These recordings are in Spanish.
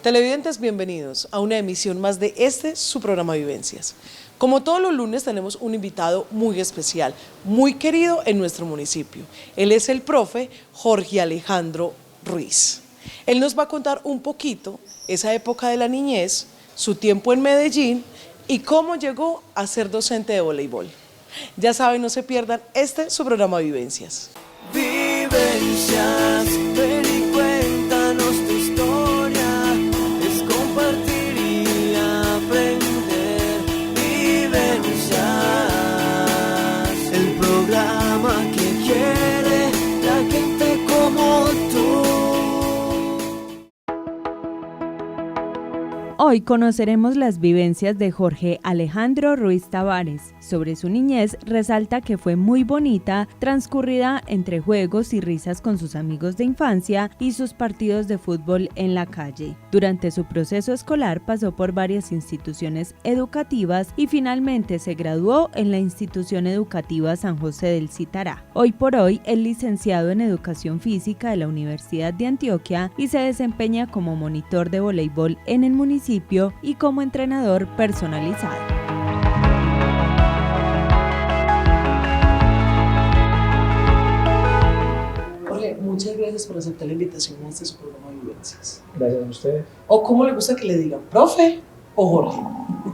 Televidentes, bienvenidos a una emisión más de su programa Vivencias. Como todos los lunes tenemos un invitado muy especial, muy querido en nuestro municipio. Él es el profe Jorge Alejandro Ruiz. Él nos va a contar un poquito esa época de la niñez, su tiempo en Medellín y cómo llegó a ser docente de voleibol. Ya saben, no se pierdan su programa Vivencias. Vivencias, ven y cuéntanos tu historia, es compartir y aprender. Vivencias, el programa que quiere la gente como tú. Hoy conoceremos las vivencias de Jorge Alejandro Ruiz Tavares. Sobre su niñez resalta que fue muy bonita, transcurrida entre juegos y risas con sus amigos de infancia y sus partidos de fútbol en la calle. Durante su proceso escolar pasó por varias instituciones educativas y finalmente se graduó en la Institución Educativa San José del Citará. Hoy por hoy es licenciado en Educación Física de la Universidad de Antioquia y se desempeña como monitor de voleibol en el municipio y como entrenador personalizado. Jorge, muchas gracias por aceptar la invitación a su programa Vivencias. Gracias a ustedes. ¿O cómo le gusta que le digan, profe o Jorge?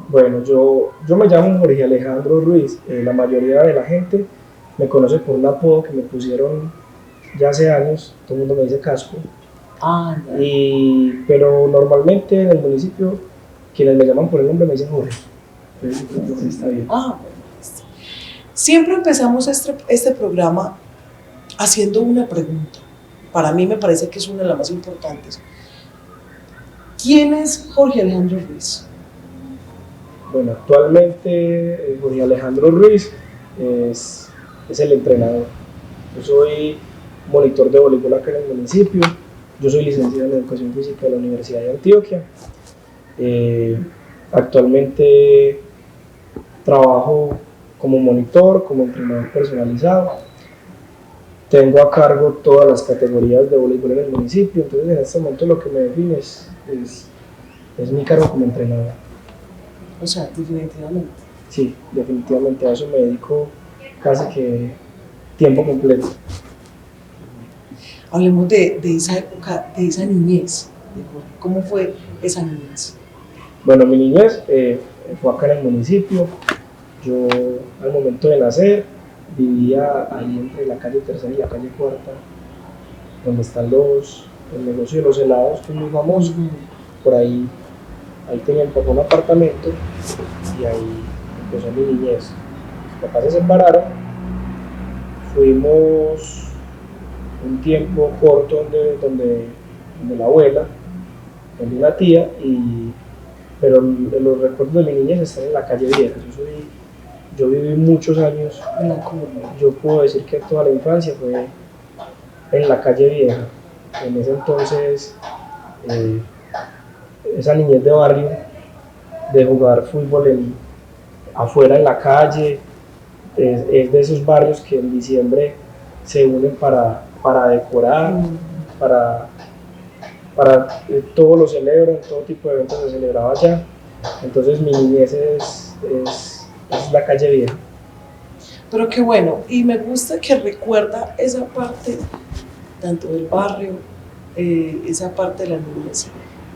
Bueno, yo me llamo Jorge Alejandro Ruiz. La mayoría de la gente me conoce por un apodo que me pusieron ya hace años. Todo el mundo me dice Casco. Pero normalmente en el municipio, quienes me llaman por el nombre me dicen Jorge. Entonces está bien. Bueno. Siempre empezamos este programa haciendo una pregunta. Para mí me parece que es una de las más importantes. ¿Quién es Jorge Alejandro Ruiz? Bueno, actualmente Jorge Alejandro Ruiz es el entrenador. Yo soy monitor de voleibol acá en el municipio. Yo soy licenciado en Educación Física de la Universidad de Antioquia. Actualmente trabajo como monitor, como entrenador personalizado. Tengo a cargo todas las categorías de voleibol en el municipio, entonces en este momento lo que me define es mi cargo como entrenador. O sea, definitivamente. Sí, definitivamente a eso me dedico casi que tiempo completo. Hablemos de esa época, de esa niñez. ¿Cómo fue esa niñez? Bueno, mi niñez fue acá en el municipio. Yo al momento de nacer vivía ahí entre la calle Tercera y la calle Cuarta, donde están el negocio de los helados, que es muy famoso. Por ahí tenía mi papá un apartamento y ahí empezó mi niñez. Mis papás se separaron, fuimos un tiempo corto donde la abuela, donde una tía, pero los recuerdos de mi niñez están en la calle Vieja. Yo viví muchos años, yo puedo decir que toda la infancia fue en la calle Vieja. En ese entonces, esa niñez de barrio, de jugar fútbol afuera en la calle, es de esos barrios que en diciembre se unen para decorar, para todo lo celebran, todo tipo de eventos se celebraba allá. Entonces mi niñez es la calle Vieja. Pero qué bueno, y me gusta que recuerda esa parte, tanto del barrio, esa parte de la niñez,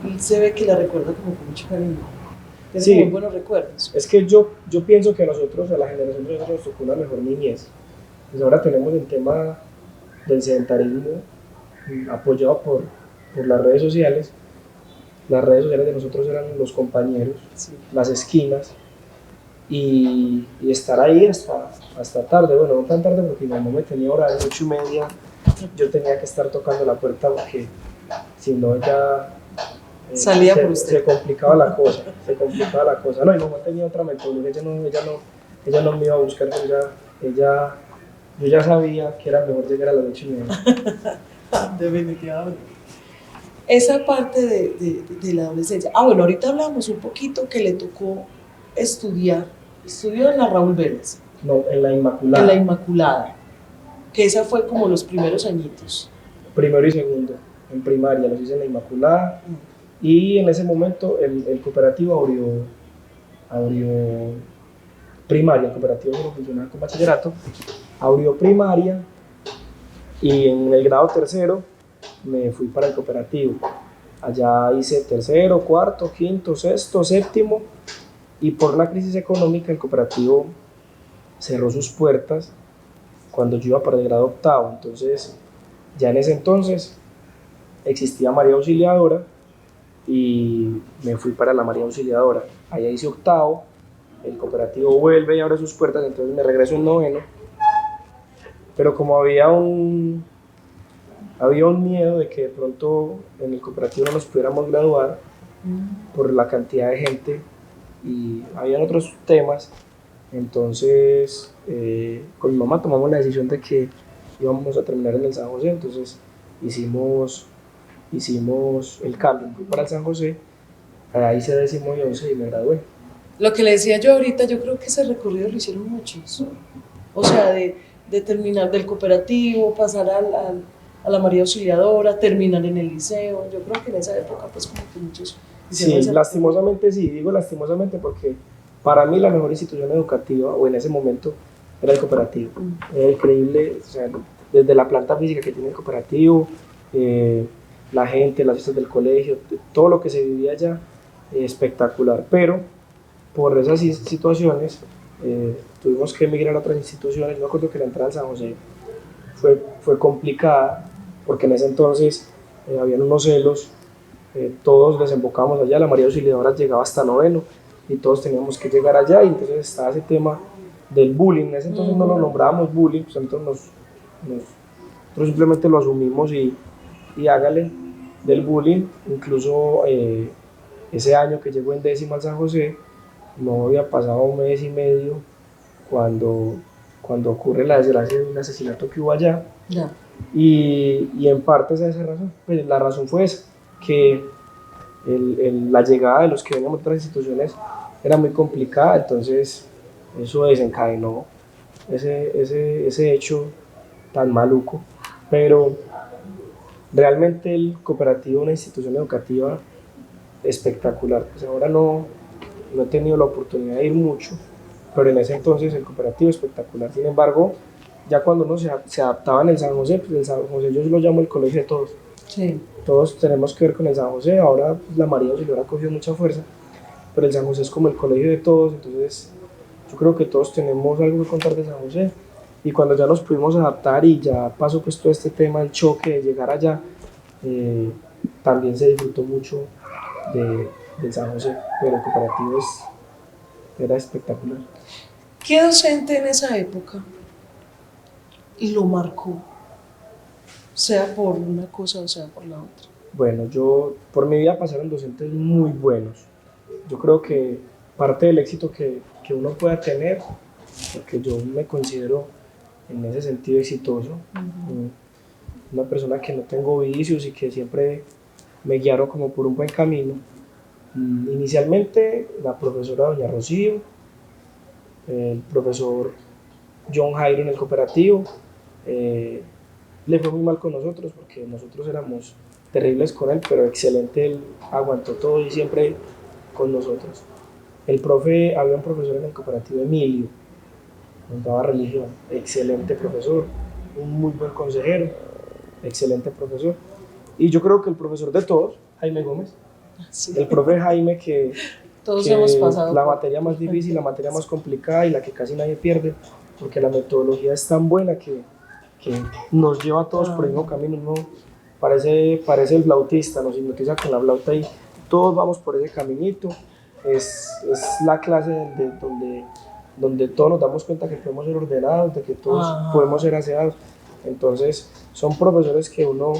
y se ve que la recuerda como con mucho cariño. Tiene muy buenos recuerdos. Es que yo pienso que a la generación de nosotros nos tocó una mejor niñez. Pues ahora tenemos el tema del sedentarismo apoyado por las redes sociales. Las redes sociales de nosotros eran los compañeros, sí, las esquinas, y estar ahí hasta tarde. Bueno, no tan tarde porque mi mamá me tenía hora de 8:30, yo tenía que estar tocando la puerta porque si no ya salía por usted. Se complicaba la cosa. No, mi mamá tenía otra metodología, ella no me iba a buscar, yo ya sabía que era mejor llegar a las 8:30. Definitivamente. Esa parte de la adolescencia. Bueno, ahorita hablamos un poquito que le tocó estudió en la Raúl Vélez. No, en la Inmaculada. En la Inmaculada, que esa fue como los primeros añitos. Primero y segundo, en primaria los hice en la Inmaculada, Y en ese momento el cooperativo abrió primaria, el cooperativo solo funcionaba con bachillerato, abrió primaria y en el grado tercero me fui para el cooperativo. Allá hice tercero, cuarto, quinto, sexto, séptimo y por una crisis económica el cooperativo cerró sus puertas cuando yo iba para el grado octavo. Entonces ya en ese entonces existía María Auxiliadora y me fui para la María Auxiliadora. Allá hice octavo, el cooperativo vuelve y abre sus puertas, entonces me regreso en noveno. Pero como había un miedo de que de pronto en el cooperativo no nos pudiéramos graduar por la cantidad de gente y habían otros temas, entonces con mi mamá tomamos la decisión de que íbamos a terminar en el San José, entonces hicimos el cambio, fui para el San José, ahí hice 10º y 11 y me gradué. Lo que le decía yo ahorita, yo creo que ese recorrido lo hicieron muchos. O sea, de terminar del cooperativo, pasar a la María Auxiliadora, terminar en el liceo. Yo creo que en esa época, pues, como que muchos. Sí, lastimosamente sí, digo lastimosamente porque para mí la mejor institución educativa, o en ese momento, era el cooperativo. Era increíble, o sea, desde la planta física que tiene el cooperativo, la gente, las fiestas del colegio, todo lo que se vivía allá, espectacular. Pero por esas situaciones tuvimos que emigrar a otras instituciones. Yo me acuerdo que la entrada al San José fue complicada porque en ese entonces habían unos celos, todos desembocábamos allá, la María Auxiliadora llegaba hasta noveno y todos teníamos que llegar allá, y entonces estaba ese tema del bullying. En ese entonces no lo nombrábamos bullying, pues entonces nosotros simplemente lo asumimos y hágale del bullying. Incluso ese año que llegó en décimo al San José, no había pasado un mes y medio cuando ocurre la desgracia de un asesinato que hubo allá. Ya. Y en parte esa es la razón. Pues la razón fue esa, que la llegada de los que veníamos de otras instituciones era muy complicada, entonces eso desencadenó ese hecho tan maluco. Pero realmente el cooperativo es una institución educativa espectacular. Pues ahora no he tenido la oportunidad de ir mucho, pero en ese entonces el cooperativo espectacular. Sin embargo, ya cuando uno se adaptaba en el San José, pues el San José yo lo llamo el colegio de todos. Sí. Todos tenemos que ver con el San José. Ahora pues, la María Auxiliadora ha cogido mucha fuerza, pero el San José es como el colegio de todos. Entonces yo creo que todos tenemos algo que contar de San José, y cuando ya nos pudimos adaptar y ya pasó pues todo este tema, el choque de llegar allá, también se disfrutó mucho del San José, pero el cooperativo era espectacular. ¿Qué docente en esa época lo marcó? Sea por una cosa o sea por la otra. Bueno, por mi vida pasaron docentes muy buenos. Yo creo que parte del éxito que uno pueda tener, porque yo me considero en ese sentido exitoso, una persona que no tengo vicios y que siempre me guiaron como por un buen camino. Inicialmente la profesora doña Rocío, el profesor John Jairo en el cooperativo, le fue muy mal con nosotros porque nosotros éramos terribles con él, pero excelente, él aguantó todo y siempre con nosotros. Había un profesor en el cooperativo, Emilio, nos daba religión, excelente profesor, un muy buen consejero, excelente profesor. Y yo creo que el profesor de todos, Jaime Gómez, Sí. el profe Jaime, que Todos hemos pasado la por- materia más difícil, la materia más complicada y la que casi nadie pierde, porque la metodología es tan buena que nos lleva a todos por el mismo camino. Uno parece el flautista, nos hipnotiza con la flauta y todos vamos por ese caminito. Es la clase donde todos nos damos cuenta que podemos ser ordenados, de que todos podemos ser aseados. Entonces son profesores que uno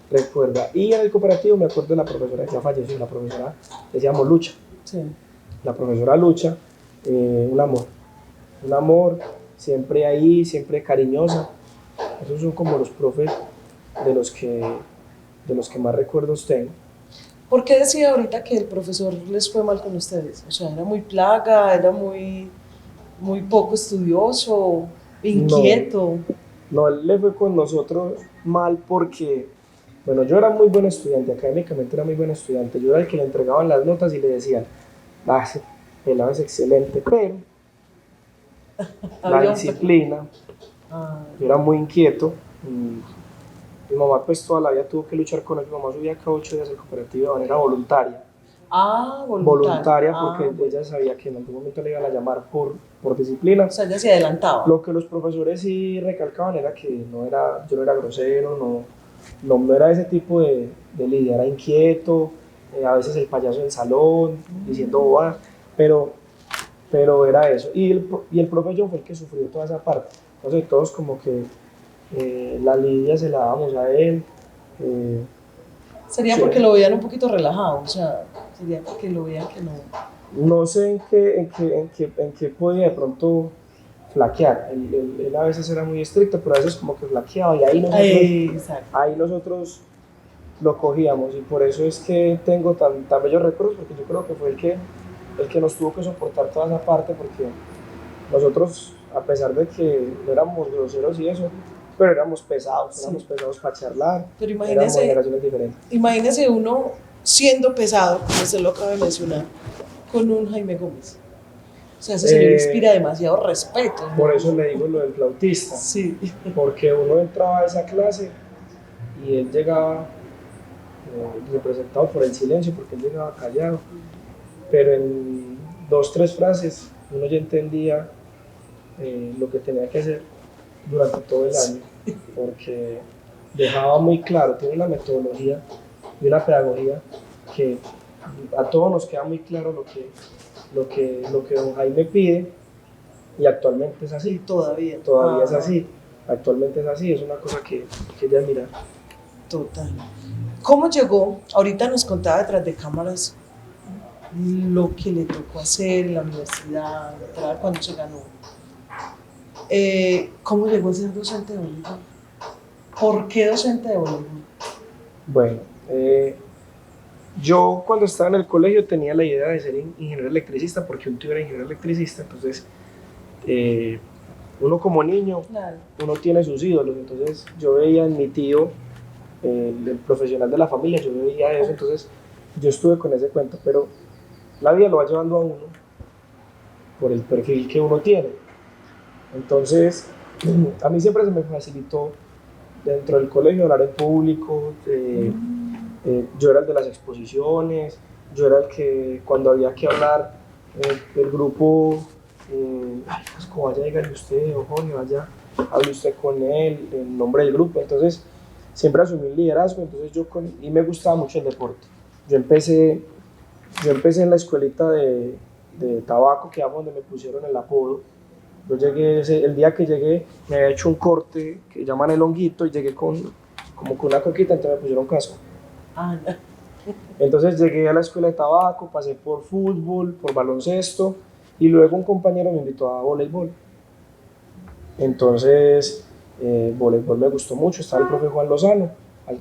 recuerda. Y en el cooperativo me acuerdo de la profesora que ya falleció, la profesora que se llama Lucha. Sí. La profesora Lucha, un amor, siempre ahí, siempre cariñosa. Esos son como los profes de los que más recuerdos tengo. ¿Por qué decía ahorita que el profesor les fue mal con ustedes? O sea, era muy plaga, era muy poco estudioso, inquieto. No, él le fue con nosotros mal porque Bueno, yo era muy buen estudiante, académicamente era muy buen estudiante. Yo era el que le entregaban las notas y le decían, ese pelado es excelente, pero la Había un disciplina, Ah, yo era muy inquieto. Mi mamá pues toda la vida tuvo que luchar con él. Mi mamá subía cada 8 días al cooperativo de manera voluntaria. Voluntaria porque bueno. ella sabía que en algún momento le iban a llamar por disciplina. O sea, ella se adelantaba. Lo que los profesores sí recalcaban era que yo no era grosero, no era ese tipo de líder, era inquieto, a veces el payaso del salón, diciendo bobadas, pero era eso. Y el profe John fue el que sufrió toda esa parte. Entonces todos como que la lidia se la dábamos a él. Sería Sí. porque lo veían un poquito relajado, o sea, sería porque lo veían que no. No sé en qué podía de pronto flaquear. Él a veces era muy estricto, pero a veces como que flaqueaba y Exacto. ahí nosotros lo cogíamos y por eso es que tengo tan bellos recuerdos, porque yo creo que fue el que nos tuvo que soportar toda esa parte, porque nosotros, a pesar de que no éramos groseros y eso, pero éramos pesados para charlar, Pero éramos imagínese, generaciones diferentes. imagínese uno siendo pesado, como usted lo acaba de mencionar, con un Jaime Gómez. O sea, ese señor inspira demasiado respeto, ¿no? Por eso le digo lo del flautista, Sí. porque uno entraba a esa clase y él llegaba representado por el silencio, porque él llegaba callado, pero en 2, 3 frases uno ya entendía lo que tenía que hacer durante todo el año, porque dejaba muy claro, tiene una metodología y una pedagogía que a todos nos queda muy claro lo que don Jaime pide, y actualmente es así, Todavía. es así, actualmente es así, es una cosa que ya mira. Total. ¿Cómo llegó? Ahorita nos contaba detrás de cámaras lo que le tocó hacer en la universidad, entrar cuando se ganó. ¿Cómo llegó a ser docente de voleibol? ¿Por qué docente de voleibol? Bueno, yo cuando estaba en el colegio tenía la idea de ser ingeniero electricista, porque un tío era ingeniero electricista, entonces uno como niño, Claro. uno tiene sus ídolos, entonces yo veía en mi tío, el profesional de la familia, yo veía eso, entonces yo estuve con ese cuento, pero la vida lo va llevando a uno por el perfil que uno tiene. Entonces, a mí siempre se me facilitó dentro del colegio hablar en público, yo era el de las exposiciones, yo era el que cuando había que hablar del grupo, Vasco, vaya, dígale usted, o Jorge, vaya, hable usted con él, en nombre del grupo. Entonces, siempre asumí un liderazgo, entonces y me gustaba mucho el deporte. Yo empecé en la escuelita de tabaco, que era donde me pusieron el apodo. Yo llegué, el día que llegué, me había hecho un corte que llaman el honguito y llegué como con una coquita, entonces me pusieron casco. Ah, no. Entonces llegué a la escuela de tabaco, pasé por fútbol, por baloncesto y luego un compañero me invitó a voleibol. Entonces, voleibol me gustó mucho, estaba el profe Juan Lozano,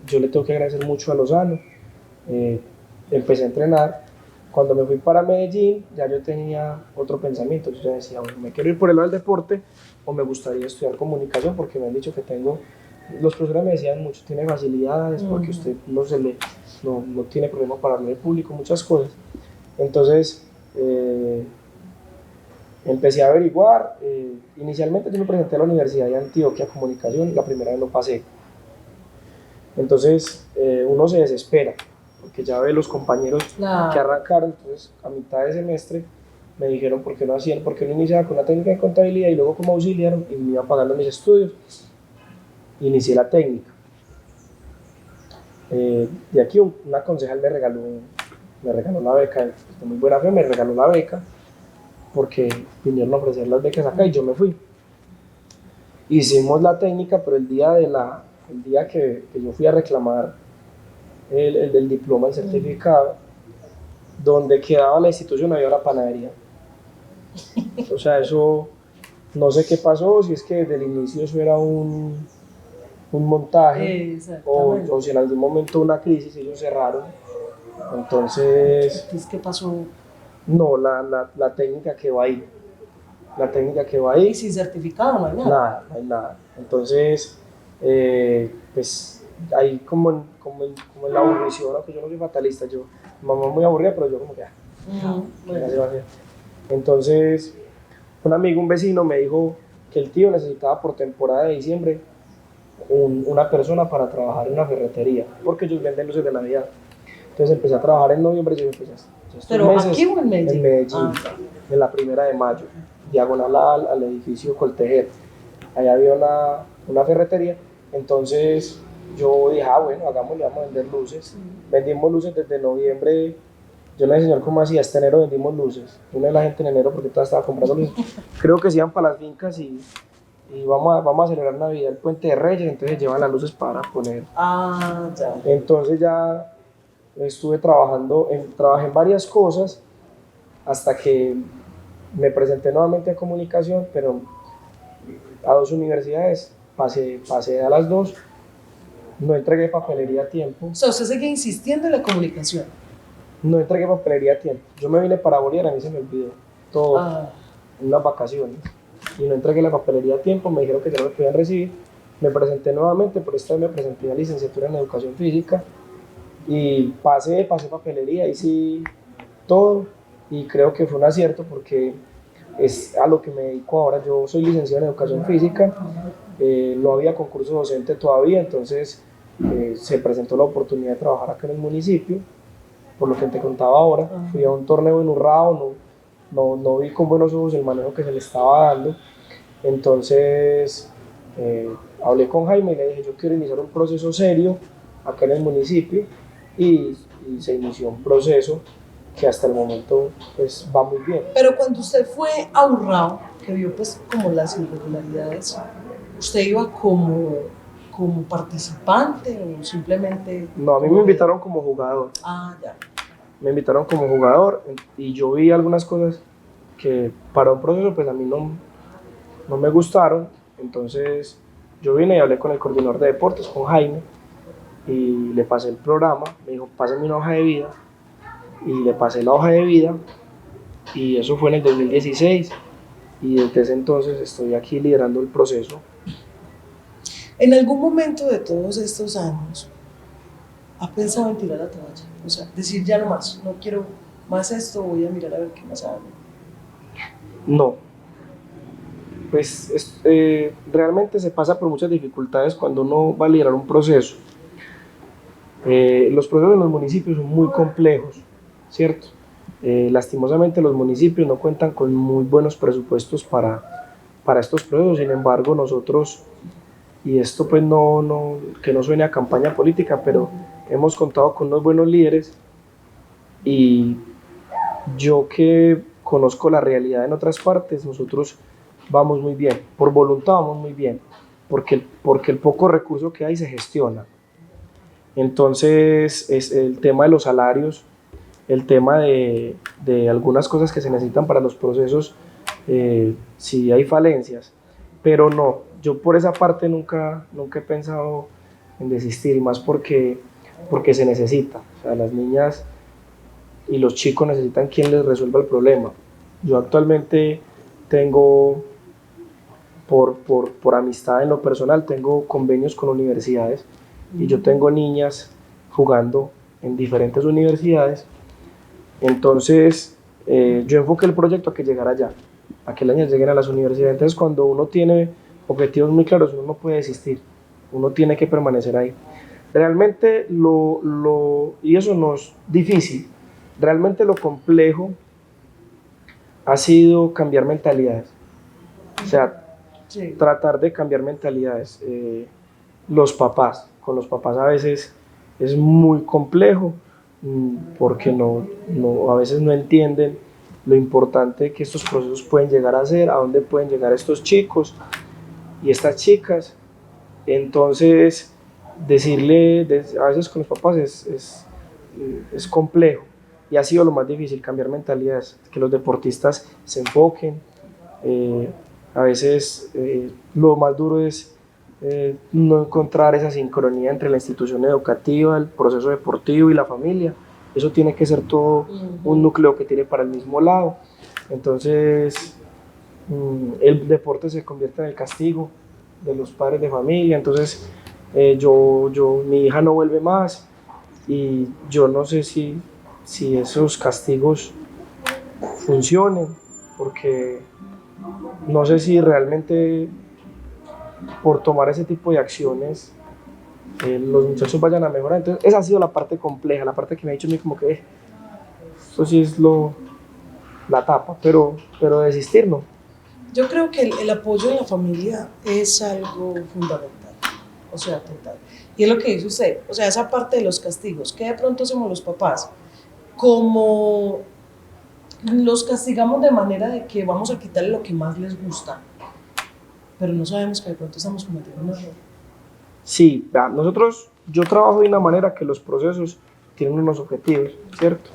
yo le tengo que agradecer mucho a Lozano. Empecé a entrenar. Cuando me fui para Medellín, ya yo tenía otro pensamiento. Yo ya decía, bueno, me quiero ir por el lado del deporte o me gustaría estudiar comunicación, porque me han dicho que los profesores me decían mucho, tiene facilidades, porque usted no tiene problema para hablar en público, muchas cosas. Entonces, empecé a averiguar. Inicialmente yo me presenté a la Universidad de Antioquia Comunicación, la primera vez lo pasé. Entonces, uno se desespera, porque ya ve los compañeros Claro. que arrancaron. Entonces, a mitad de semestre me dijeron por qué no iniciaba con la técnica de contabilidad y luego como auxiliar y me iban pagando mis estudios. Inicié la técnica. De aquí una concejal me regaló la beca, de muy buena fe me regaló la beca, porque vinieron a ofrecer las becas acá y yo me fui. Hicimos la técnica, pero el día que yo fui a reclamar el diploma, el certificado, donde quedaba la institución había una panadería. O sea, eso no sé qué pasó, si es que desde el inicio eso era un montaje, o si en algún momento una crisis ellos cerraron. Entonces, ¿Qué pasó? no, la técnica quedó ahí. La técnica quedó ahí. Y sin certificado no hay nada. Nada, no hay nada. Entonces, pues ahí como en la aburrición, aunque yo no soy fatalista, mi mamá es muy aburrida, pero yo como que, ya se va a hacer. Entonces, un vecino me dijo que el tío necesitaba por temporada de diciembre una persona para trabajar en una ferretería, porque ellos venden luces de Navidad. Entonces empecé a trabajar en noviembre y yo dije, pues ya estos ¿Pero meses, aquí o en Medellín? En Medellín, en la 1 de mayo, diagonal al edificio Coltejer. Allá había una ferretería, entonces yo dije, bueno, hagámosle, vamos a vender luces. Vendimos luces desde noviembre. Yo le dije, señor, ¿cómo así? Hasta enero vendimos luces. Una de la gente en enero porque toda estaba comprando luces. Creo que se iban para las fincas y vamos a celebrar Navidad, el Puente de Reyes, entonces llevan las luces para poner. Ya. Entonces ya estuve trabajé en varias cosas hasta que me presenté nuevamente a comunicación, pero a 2 universidades, pasé a las 2, no entregué papelería a tiempo. O sea, usted sigue insistiendo en la comunicación. No entregué papelería a tiempo. Yo me vine para Bolívar, a mí se me olvidó todo en unas vacaciones. Y no entregué la papelería a tiempo, me dijeron que ya no me podían recibir. Me presenté nuevamente, por esta vez me presenté a licenciatura en Educación Física. Y pasé papelería, hice todo. Y creo que fue un acierto porque es a lo que me dedico ahora. Yo soy licenciado en Educación Física. No había concurso docente todavía, entonces se presentó la oportunidad de trabajar acá en el municipio. Por lo que te contaba ahora, fui a un torneo en Urrao, no vi con buenos ojos el manejo que se le estaba dando. Entonces hablé con Jaime y le dije, yo quiero iniciar un proceso serio acá en el municipio, y se inició un proceso que hasta el momento pues va muy bien. Pero cuando usted fue a Urrao, que vio pues como las irregularidades, ¿usted iba como participante o simplemente...? No, a mí me invitaron como jugador. Ya. Me invitaron como jugador y yo vi algunas cosas que para un proceso pues a mí no me gustaron. Entonces yo vine y hablé con el coordinador de deportes, con Jaime, y le pasé el programa. Me dijo, pásame una hoja de vida, y le pasé la hoja de vida, y eso fue en el 2016, y desde ese entonces estoy aquí liderando el proceso. ¿En algún momento de todos estos años ha pensado en tirar la toalla? O sea, decir ya no más, no quiero más esto, voy a mirar a ver qué más hago. No, pues realmente se pasa por muchas dificultades cuando uno va a liderar un proceso. Los procesos en los municipios son muy complejos, ¿cierto? Lastimosamente los municipios no cuentan con muy buenos presupuestos para estos procesos. Sin embargo, nosotros, y esto pues que no suene a campaña política, pero hemos contado con unos buenos líderes, y yo que conozco la realidad en otras partes, nosotros vamos muy bien, por voluntad vamos muy bien, porque el poco recurso que hay se gestiona. Entonces es el tema de los salarios, el tema de algunas cosas que se necesitan para los procesos, sí hay falencias, pero no, yo por esa parte nunca he pensado en desistir, y más porque se necesita. O sea, las niñas y los chicos necesitan quien les resuelva el problema. Yo actualmente tengo, por amistad en lo personal, tengo convenios con universidades, y yo tengo niñas jugando en diferentes universidades. Entonces yo enfoqué el proyecto a que llegara allá, a que las niñas lleguen a las universidades. Entonces cuando uno tiene objetivos muy claros, uno no puede desistir, uno tiene que permanecer ahí. Realmente y eso no es difícil, realmente lo complejo ha sido cambiar mentalidades. O sea, tratar de cambiar mentalidades. Con los papás a veces es muy complejo, porque a veces no entienden lo importante que estos procesos pueden llegar a ser, a dónde pueden llegar estos chicos y estas chicas. Entonces, a veces con los papás es complejo, y ha sido lo más difícil, cambiar mentalidades, que los deportistas se enfoquen. A veces lo más duro es no encontrar esa sincronía entre la institución educativa, el proceso deportivo y la familia. Eso tiene que ser todo un núcleo que tire para el mismo lado. Entonces el deporte se convierte en el castigo de los padres de familia. Entonces mi hija no vuelve más y yo no sé si esos castigos funcionen, porque no sé si realmente por tomar ese tipo de acciones los muchachos vayan a mejorar. Entonces esa ha sido la parte compleja, la parte que me ha dicho a mí como que esto sí es la tapa, pero desistir no. Yo creo que el apoyo de la familia es algo fundamental, o sea, total. Y es lo que dice usted, o sea, esa parte de los castigos, que de pronto hacemos los papás, como los castigamos de manera de que vamos a quitarle lo que más les gusta, pero no sabemos que de pronto estamos cometiendo un error. Sí, yo trabajo de una manera que los procesos tienen unos objetivos, ¿cierto?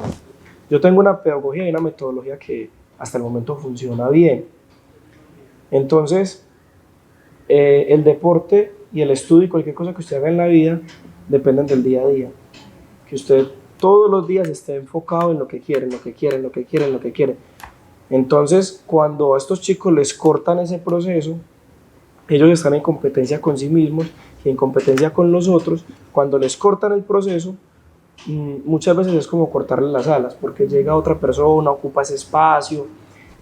Yo tengo una pedagogía y una metodología que hasta el momento funciona bien. Entonces, el deporte y el estudio y cualquier cosa que usted haga en la vida dependen del día a día. Que usted todos los días esté enfocado en lo que quiere, en lo que quiere, en lo que quiere, en lo que quiere. Entonces, cuando a estos chicos les cortan ese proceso, ellos están en competencia con sí mismos y en competencia con los otros. Cuando les cortan el proceso, muchas veces es como cortarle las alas, porque llega otra persona, ocupa ese espacio,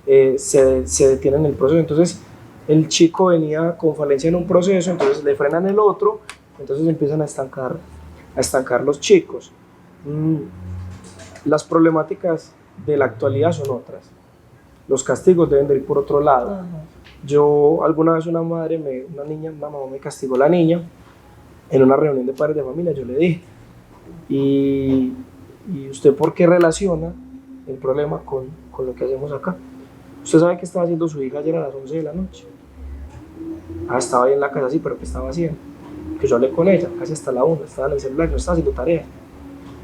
se detiene en el proceso. Entonces el chico venía con falencia en un proceso, entonces le frenan el otro, entonces empiezan a estancar los chicos. Las problemáticas de la actualidad son otras. Los castigos deben de ir por otro lado. Yo alguna vez una mamá me castigó la niña en una reunión de padres de familia. Yo le dije, ¿y usted por qué relaciona el problema con lo que hacemos acá? ¿Usted sabe qué estaba haciendo su hija ayer a las 11 de la noche? Estaba ahí en la casa, sí, pero ¿qué estaba haciendo? Que yo hablé con ella casi hasta la 1, estaba en el celular, no estaba haciendo tarea.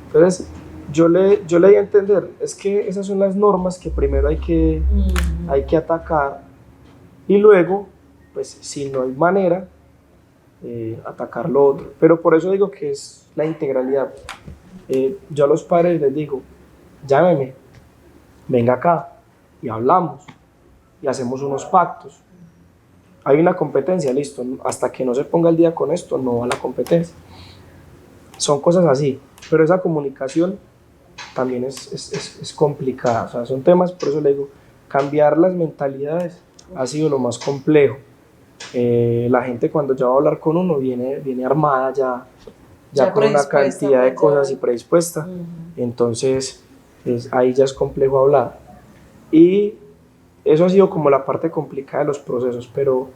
Entonces yo le di a entender, es que esas son las normas que primero hay que atacar, y luego, pues si no hay manera, atacar lo otro. Pero por eso digo que es la integralidad. Yo a los padres les digo, llámeme, venga acá y hablamos y hacemos unos pactos. Hay una competencia, listo, hasta que no se ponga el día con esto, no va a la competencia. Son cosas así, pero esa comunicación también es complicada. O sea, son temas, por eso le digo, cambiar las mentalidades ha sido lo más complejo. La gente cuando ya va a hablar con uno viene armada ya con una cantidad de cosas y predispuesta. Entonces ahí ya es complejo hablar. Y eso ha sido como la parte complicada de los procesos, pero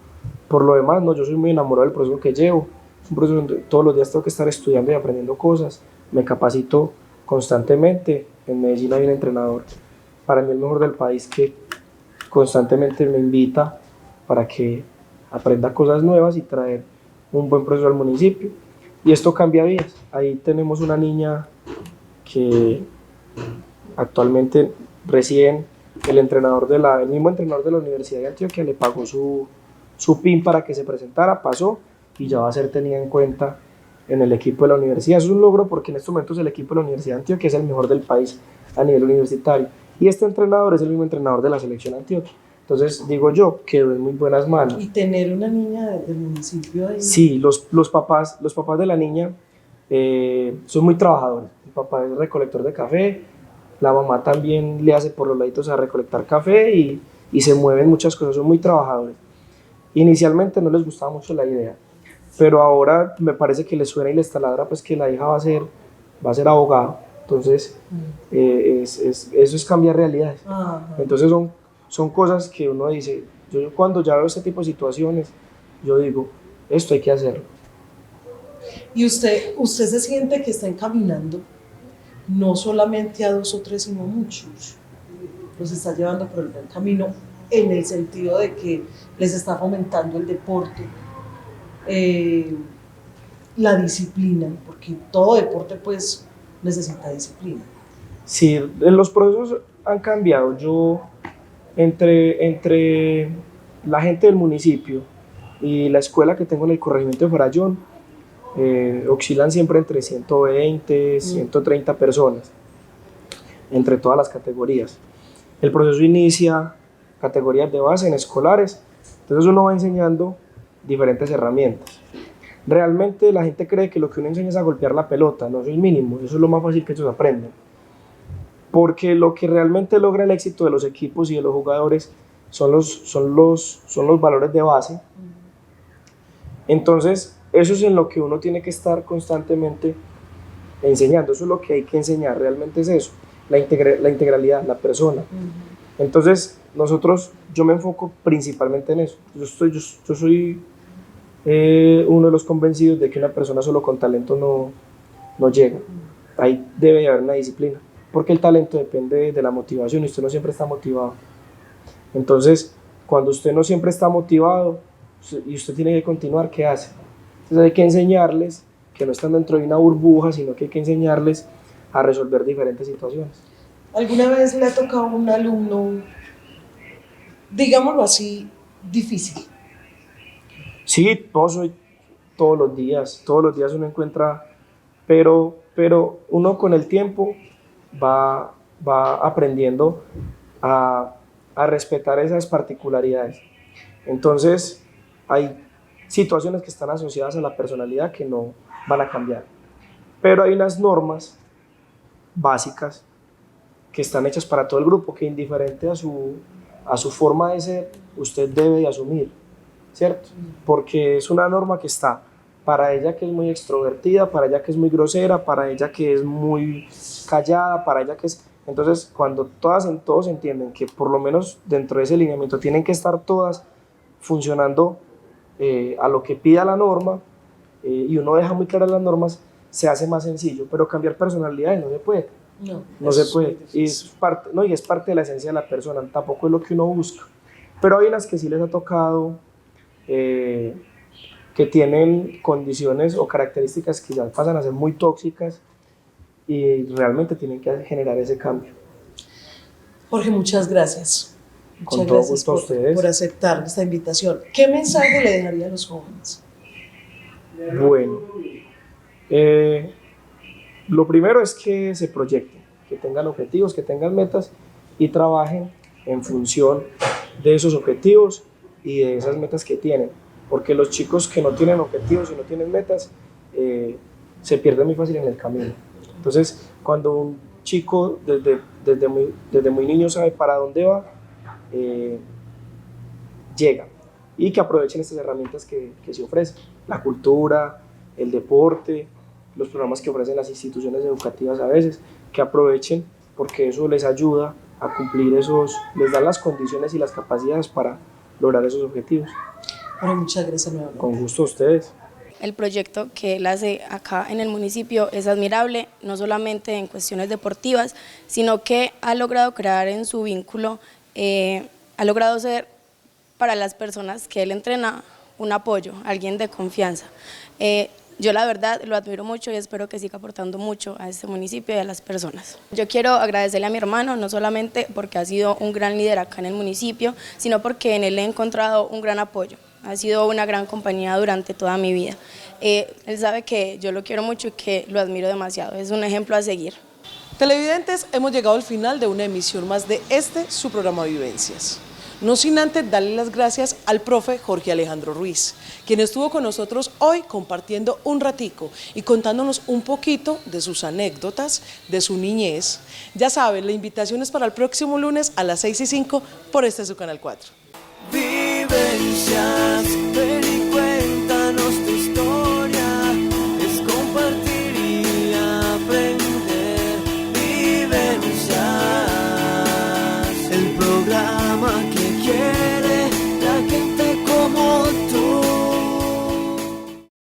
por lo demás no, yo soy muy enamorado del proceso que llevo. Es un proceso donde todos los días tengo que estar estudiando y aprendiendo cosas. Me capacito constantemente. En Medellín hay un entrenador, para mí el mejor del país, que constantemente me invita para que aprenda cosas nuevas y traer un buen proceso al municipio. Y esto cambia vidas. Ahí tenemos una niña que actualmente recién el mismo entrenador de la Universidad de Antioquia le pagó su PIN para que se presentara, pasó y ya va a ser tenida en cuenta en el equipo de la universidad. Eso es un logro porque en estos momentos el equipo de la Universidad de Antioquia es el mejor del país a nivel universitario. Y este entrenador es el mismo entrenador de la selección Antioquia. Entonces, digo yo, quedó en muy buenas manos. Y tener una niña del municipio ahí. Sí, los papás de la niña son muy trabajadores. El papá es recolector de café, la mamá también le hace por los laditos a recolectar café y se mueven muchas cosas, son muy trabajadores. Inicialmente no les gustaba mucho la idea, pero ahora me parece que les suena y les taladra pues que la hija va a ser abogada. Entonces, eso es cambiar realidades. Entonces son cosas que uno dice, yo cuando ya veo este tipo de situaciones, yo digo, esto hay que hacerlo. Y usted se siente que está encaminando no solamente a 2 o 3, sino a muchos. Los está llevando por el buen camino en el sentido de que les está fomentando el deporte, la disciplina, porque todo deporte pues necesita disciplina. Sí, los procesos han cambiado. Yo entre la gente del municipio y la escuela que tengo en el corregimiento de Farallón, oscilan siempre entre 120, 130 personas, entre todas las categorías. El proceso inicia categorías de base en escolares, entonces uno va enseñando diferentes herramientas. Realmente la gente cree que lo que uno enseña es a golpear la pelota, no, eso es mínimo, eso es lo más fácil que ellos aprenden. Porque lo que realmente logra el éxito de los equipos y de los jugadores son los valores de base. Entonces, eso es en lo que uno tiene que estar constantemente enseñando, eso es lo que hay que enseñar, realmente es eso, la integralidad, la persona. Entonces, yo me enfoco principalmente en eso. Yo soy uno de los convencidos de que una persona solo con talento no llega. Ahí debe haber una disciplina, porque el talento depende de la motivación y usted no siempre está motivado. Entonces, cuando usted no siempre está motivado y usted tiene que continuar, ¿qué hace? Entonces hay que enseñarles que no están dentro de una burbuja, sino que hay que enseñarles a resolver diferentes situaciones. ¿Alguna vez le ha tocado a un alumno, digámoslo así, difícil? Sí, no soy todos los días uno encuentra, pero uno con el tiempo va aprendiendo a respetar esas particularidades. Entonces, hay situaciones que están asociadas a la personalidad que no van a cambiar, pero hay unas normas básicas que están hechas para todo el grupo, que indiferente a su forma de ser, usted debe de asumir, ¿cierto? Porque es una norma que está para ella que es muy extrovertida, para ella que es muy grosera, para ella que es muy callada, para ella que es... Entonces, cuando todos entienden que por lo menos dentro de ese lineamiento tienen que estar todas funcionando a lo que pida la norma, y uno deja muy claras las normas, se hace más sencillo, pero cambiar personalidades no se puede. No se puede, y es parte de la esencia de la persona, tampoco es lo que uno busca. Pero hay unas que sí les ha tocado, que tienen condiciones o características que ya pasan a ser muy tóxicas y realmente tienen que generar ese cambio. Jorge, muchas gracias. Con todo gusto a ustedes. Por aceptar esta invitación. ¿Qué mensaje le dejaría a los jóvenes? Bueno, lo primero es que se proyecten, que tengan objetivos, que tengan metas y trabajen en función de esos objetivos y de esas metas que tienen, porque los chicos que no tienen objetivos y no tienen metas se pierden muy fácil en el camino. Entonces, cuando un chico desde muy niño sabe para dónde va, llega, y que aprovechen estas herramientas que se ofrecen, la cultura, el deporte, los programas que ofrecen las instituciones educativas a veces, que aprovechen porque eso les ayuda a cumplir les da las condiciones y las capacidades para lograr esos objetivos. Bueno, muchas gracias nuevamente. Con gusto a ustedes. El proyecto que él hace acá en el municipio es admirable, no solamente en cuestiones deportivas, sino que ha logrado crear en su vínculo, ha logrado ser para las personas que él entrena un apoyo, alguien de confianza. Yo la verdad lo admiro mucho y espero que siga aportando mucho a este municipio y a las personas. Yo quiero agradecerle a mi hermano, no solamente porque ha sido un gran líder acá en el municipio, sino porque en él he encontrado un gran apoyo. Ha sido una gran compañía durante toda mi vida. Él sabe que yo lo quiero mucho y que lo admiro demasiado. Es un ejemplo a seguir. Televidentes, hemos llegado al final de una emisión más de su programa Vivencias. No sin antes darle las gracias al profe Jorge Alejandro Ruiz, quien estuvo con nosotros hoy compartiendo un ratico y contándonos un poquito de sus anécdotas, de su niñez. Ya saben, la invitación es para el próximo lunes a las 6:05 por su Canal 4. Vivencias.